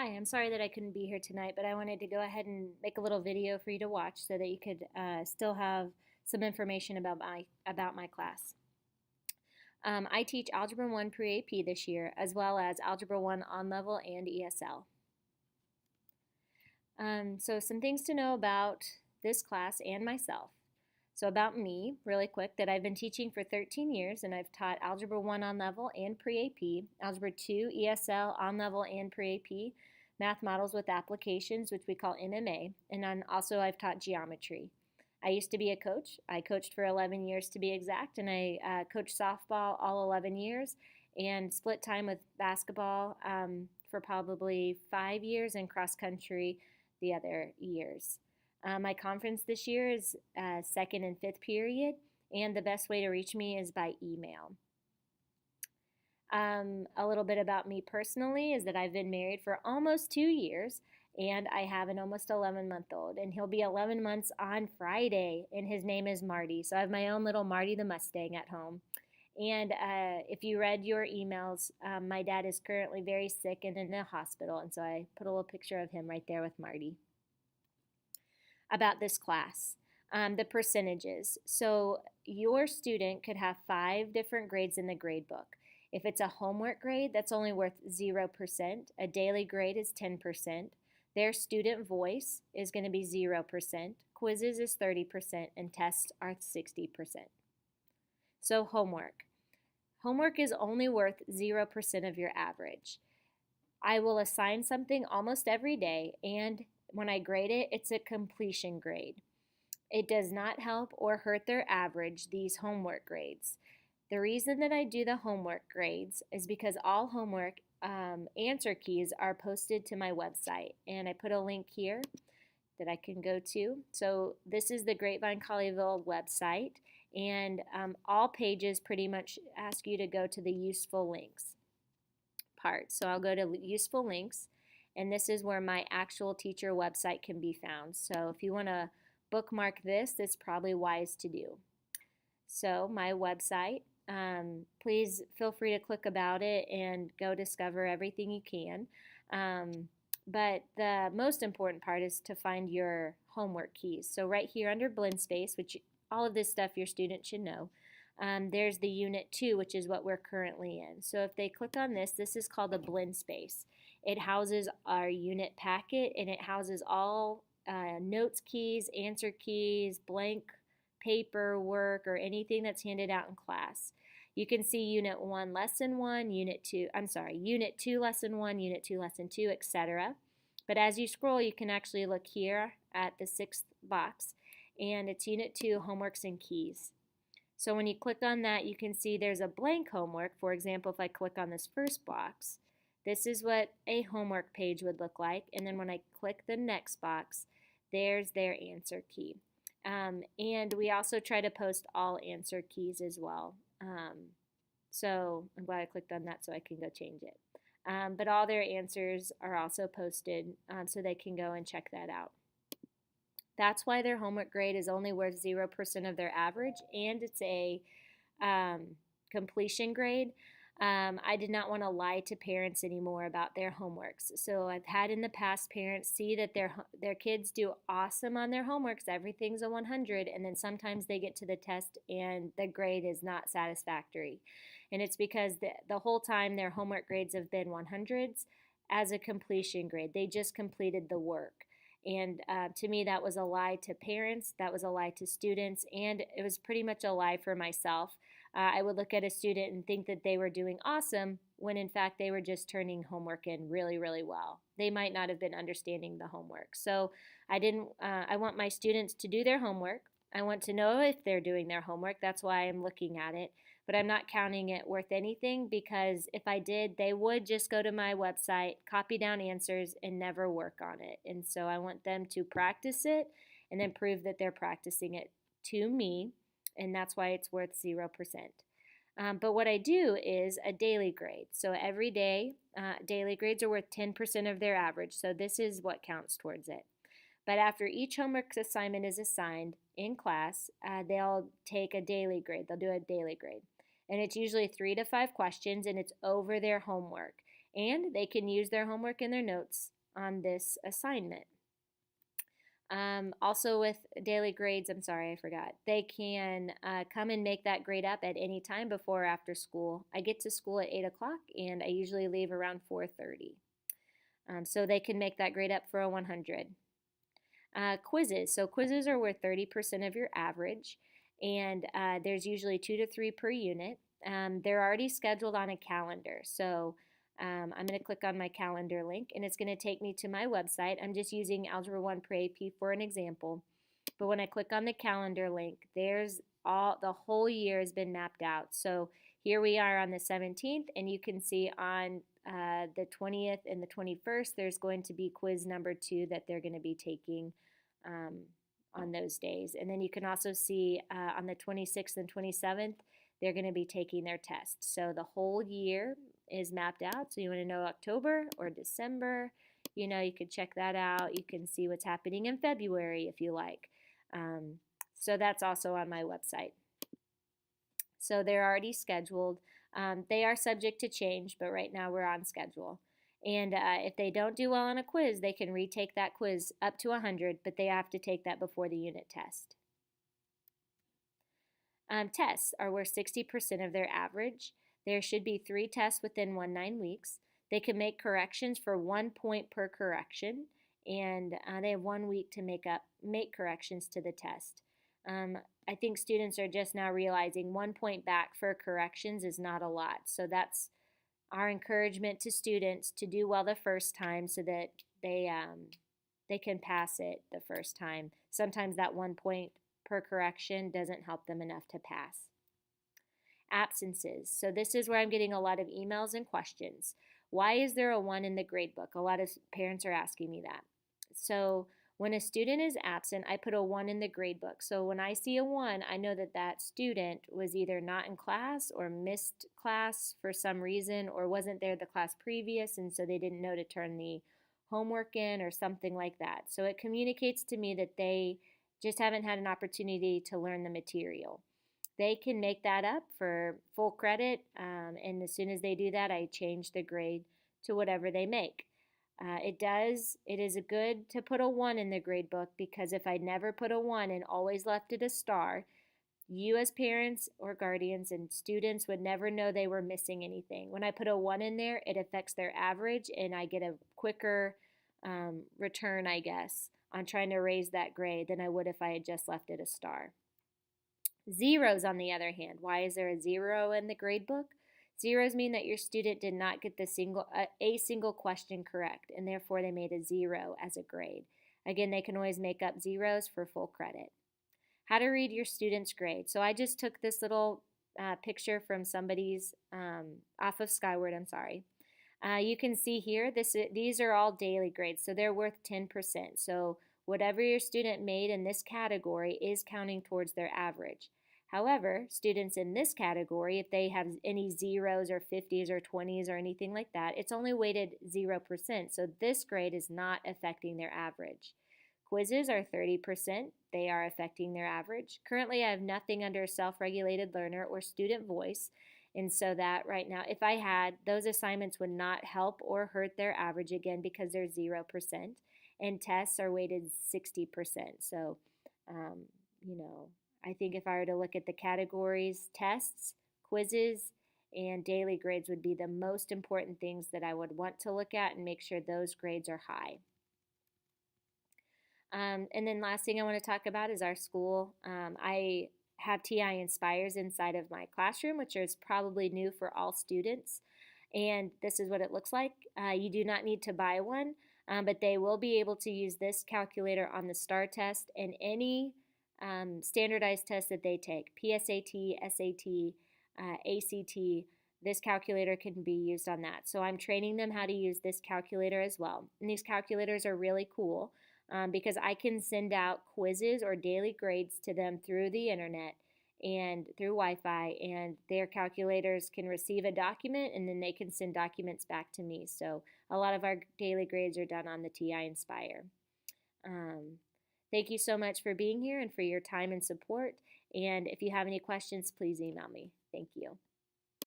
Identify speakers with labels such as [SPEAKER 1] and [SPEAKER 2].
[SPEAKER 1] Hi, I'm sorry that I couldn't be here tonight, but I wanted to go ahead and make a little video for you to watch so that you could still have some information about my class. I teach Algebra 1 pre-AP this year, as well as Algebra 1 on-level and ESL. So some things to know about this class and myself. So about me, really quick, that I've been teaching for 13 years and I've taught Algebra 1 on level and pre-AP, Algebra 2, ESL on level and pre-AP, Math Models with Applications, which we call MMA, and then also I've taught geometry. I used to be a coach. I coached for 11 years to be exact, and I coached softball all 11 years and split time with basketball for probably 5 years and cross country the other years. My conference this year is second and fifth period, and the best way to reach me is by email. A little bit about me personally is that I've been married for almost 2 years, and I have an almost 11-month-old, and he'll be 11 months on Friday, and his name is Marty. So I have my own little Marty the Mustang at home. And if you read your emails, my dad is currently very sick and in the hospital, and so I put a little picture of him right there with Marty. About this class, the percentages. So your student could have 5 different grades in the grade book. If it's a homework grade, that's only worth 0%. A daily grade is 10%. Their student voice is going to be 0%. Quizzes is 30%, and tests are 60%. So homework. Homework is only worth 0% of your average. I will assign something almost every day, and when I grade it, it's a completion grade. It does not help or hurt their average, these homework grades. The reason that I do the homework grades is because all homework answer keys are posted to my website, and I put a link here that I can go to. So this is the Grapevine Colleyville website, and all pages pretty much ask you to go to the useful links part. So I'll go to useful links, and this is where my actual teacher website can be found. So if you want to bookmark this, it's probably wise to do. So my website, please feel free to click about it and go discover everything you can. But the most important part is to find your homework keys. So right here under Blend Space, which all of this stuff your student should know, there's the Unit 2, which is what we're currently in. So if they click on this, this is called a Blend Space. It houses our unit packet, and it houses all notes keys, answer keys, blank paperwork, or anything that's handed out in class. You can see Unit 1, Lesson 1, Unit 2, Unit 2, Lesson 1, Unit 2, Lesson 2, etc. But as you scroll, you can actually look here at the 6th box, and it's Unit 2, Homeworks and Keys. So when you click on that, you can see there's a blank homework. For example, if I click on this first box, this is what a homework page would look like. And then when I click the next box, there's their answer key. And we also try to post all answer keys as well. So I'm glad I clicked on that so I can go change it. But all their answers are also posted so they can go and check that out. That's why their homework grade is only worth 0% of their average, and it's a completion grade. I did not want to lie to parents anymore about their homeworks. So I've had in the past parents see that their kids do awesome on their homeworks. Everything's a 100, and then sometimes they get to the test and the grade is not satisfactory. And it's because the whole time their homework grades have been 100s as a completion grade. They just completed the work. And to me, that was a lie to parents, that was a lie to students, and it was pretty much a lie for myself. I would look at a student and think that they were doing awesome when in fact they were just turning homework in really, really well. They might not have been understanding the homework. So I want my students to do their homework. I want to know if they're doing their homework. That's why I'm looking at it. But I'm not counting it worth anything, because if I did, they would just go to my website, copy down answers, and never work on it. And so I want them to practice it and then prove that they're practicing it to me, and that's why it's worth 0%. But what I do is a daily grade. So every day, daily grades are worth 10% of their average, so this is what counts towards it. But after each homework assignment is assigned in class, they'll take a daily grade. They'll do a daily grade. And it's usually 3 to 5 questions, and it's over their homework. And they can use their homework and their notes on this assignment. Also with daily grades, I'm sorry, I forgot. They can come and make that grade up at any time before or after school. I get to school at 8 o'clock and I usually leave around 4:30. So they can make that grade up for a 100. Quizzes. So quizzes are worth 30% of your average, and there's usually 2 to 3 per unit. They're already scheduled on a calendar. So I'm going to click on my calendar link, and it's going to take me to my website. I'm just using Algebra 1 per AP for an example. But when I click on the calendar link, there's the whole year has been mapped out. So here we are on the 17th, and you can see on the 20th and the 21st, there's going to be quiz number 2 that they're going to be taking on those days. And then you can also see on the 26th and 27th, they're going to be taking their test. So the whole year is mapped out. So you want to know October or December, you know, you could check that out. You can see what's happening in February if you like. So that's also on my website. So they're already scheduled. They are subject to change, but right now we're on schedule. And if they don't do well on a quiz, they can retake that quiz up to 100, but they have to take that before the unit test. Tests are worth 60% of their average. There should be 3 tests within 9 weeks. They can make corrections for 1 point per correction, and they have 1 week to make corrections to the test. I think students are just now realizing 1 point back for corrections is not a lot. So that's our encouragement to students to do well the first time so that they can pass it the first time. Sometimes that 1 point per correction doesn't help them enough to pass. Absences. So this is where I'm getting a lot of emails and questions. Why is there a 1 in the grade book? A lot of parents are asking me that. So when a student is absent, I put a 1 in the grade book. So when I see a 1, I know that that student was either not in class or missed class for some reason or wasn't there the class previous, and so they didn't know to turn the homework in or something like that. So it communicates to me that they just haven't had an opportunity to learn the material. They can make that up for full credit, and as soon as they do that, I change the grade to whatever they make. It is good to put a 1 in the grade book, because if I never put a 1 and always left it a star, you as parents or guardians and students would never know they were missing anything. When I put a 1 in there, it affects their average, and I get a quicker return, I guess, on trying to raise that grade than I would if I had just left it a star. Zeros, on the other hand. Why is there a 0 in the grade book? Zeros mean that your student did not get a single question correct, and therefore they made a 0 as a grade. Again, they can always make up zeros for full credit. How to read your student's grade. So I just took this little picture from somebody's, off of Skyward, I'm sorry. You can see here, these are all daily grades, so they're worth 10%. So whatever your student made in this category is counting towards their average. However, students in this category, if they have any zeros or 50s or 20s or anything like that, it's only weighted 0%, so this grade is not affecting their average. Quizzes are 30%. They are affecting their average. Currently, I have nothing under self-regulated learner or student voice, and so that right now, if I had, those assignments would not help or hurt their average, again, because they're 0%. And tests are weighted 60%. So, I think if I were to look at the categories, tests, quizzes, and daily grades would be the most important things that I would want to look at and make sure those grades are high. And then last thing I want to talk about is our school. I have TI Inspires inside of my classroom, which is probably new for all students. And this is what it looks like. You do not need to buy one, but they will be able to use this calculator on the STAR test and any standardized test that they take, PSAT, SAT, ACT. This calculator can be used on that. So I'm training them how to use this calculator as well. And these calculators are really cool because I can send out quizzes or daily grades to them through the internet and through Wi-Fi, and their calculators can receive a document and then they can send documents back to me. So a lot of our daily grades are done on the TI Inspire. Thank you so much for being here and for your time and support. And if you have any questions, please email me. Thank you.